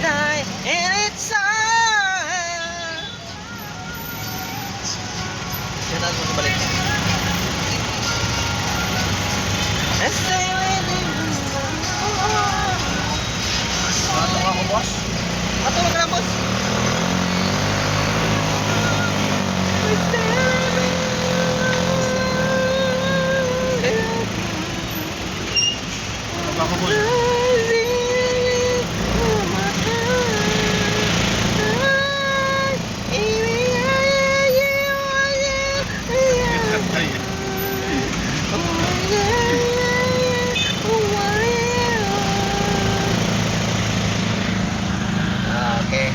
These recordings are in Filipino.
die and it's time. Siya mo balik. And stay with you. Ano ako, boss? Matulog ka lang, boss. Ano ako, boss? Okay.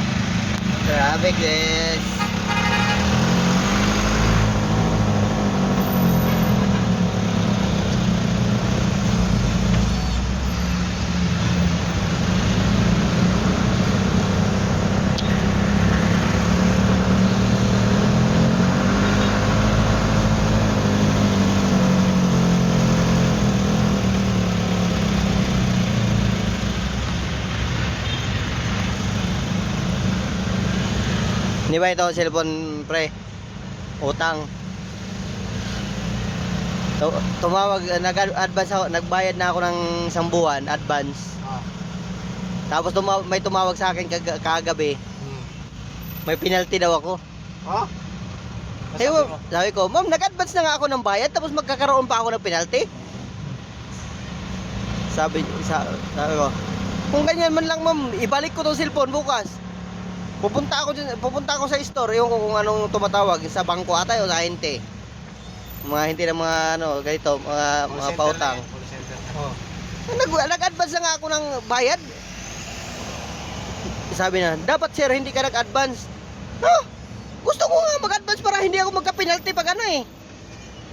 Traffic this. Hindi ba ito cellphone, pre? Utang. Tumawag, nag-advance ako, nagbayad na ako ng isang buwan, advance. Tapos may tumawag sa akin kagabi. May penalty daw ako. Ha? Sabi ko, ma'am, nag-advance na nga ako ng bayad, tapos magkakaroon pa ako ng penalty? Sabi ko, kung ganyan man lang, ma'am, ibalik ko tong cellphone bukas. Pupunta ako sa store, yung kung anong tumatawag sa bangko ata o sa hinte. Mga hindi na mga ganito, mga pautang. Oh. Nag-advance na nga ako ng bayad. Sabi na, dapat sir, hindi ka nag-advance. No, gusto ko nga mag-advance para hindi ako magka-penalty pag ano eh.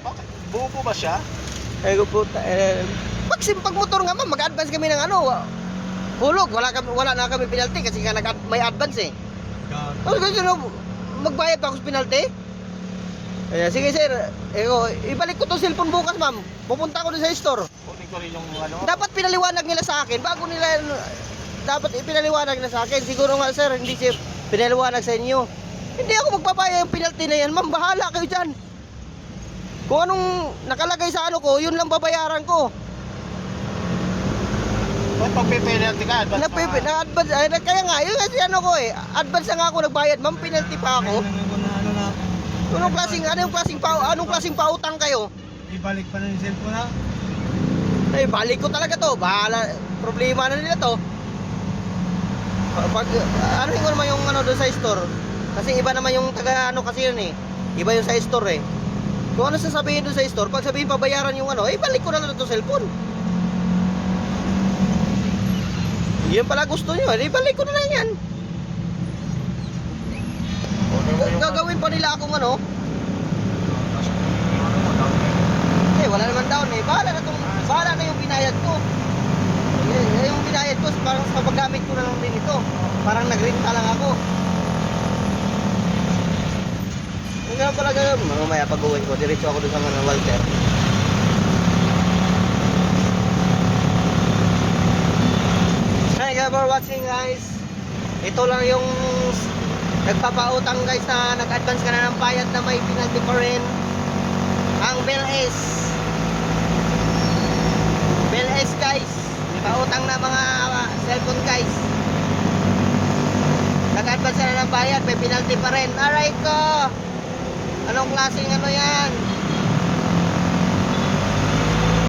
Bakit? Buo po ba siya? Ko puta, pag motor nga ma'am, mag-advance kami ng hulog, wala na kami penalty kasi nga may advance eh. Tapos gusto magbayad pa ako sa penalty? Sige sir, ibalik ko tong cellphone bukas ma'am. Pupunta ako doon sa store. Kunin ko rin yung Dapat pinaliwanag nila sa akin bago nila dapat ipinaliwanag nila sa akin. Siguro nga sir, hindi siya pinaliwanag sa inyo. Hindi ako magbabayad yung penalty na yan, ma'am. Bahala kayo dyan. Kung anong nakalagay sa ko, yun lang babayaran ko. Ba't pag-penalty ka? Na-advance, kaya nga, yun kasi ko eh. Advance na nga ako nagbayad, ma'am, penalty pa ako. Anong klaseng pautang kayo? Ibalik pa na yung cellphone ha? Balik ko talaga to. Bahala, problema na nila to. Pag anuhin ko naman yung doon sa store. Kasi iba naman yung kasi yun eh. Iba yung sa store eh. Kung ano sasabihin doon sa store, pag sabihin pabayaran yung balik ko na lang to cellphone. Yan pala gusto nyo, balik ko na lang yan. Gagawin pa nila akong wala naman down eh. Bahala na yung binayad ko. Yung binayad ko, parang sa paggamit ko na lang din ito. Parang nag-renta lang ako. Yung nga pala gagawin, mamaya pag-uwi ko, diretso ako doon sa mga Walter. Hi guys, for watching guys. Ito lang yung nagpapautang guys na nag-advance ka na ng bayad na may penalty pa rin. Ang Bell S guys, pautang na mga cellphone guys. Nag-advance na ng bayad, may penalty pa rin. Alright ko. Anong klaseng yan?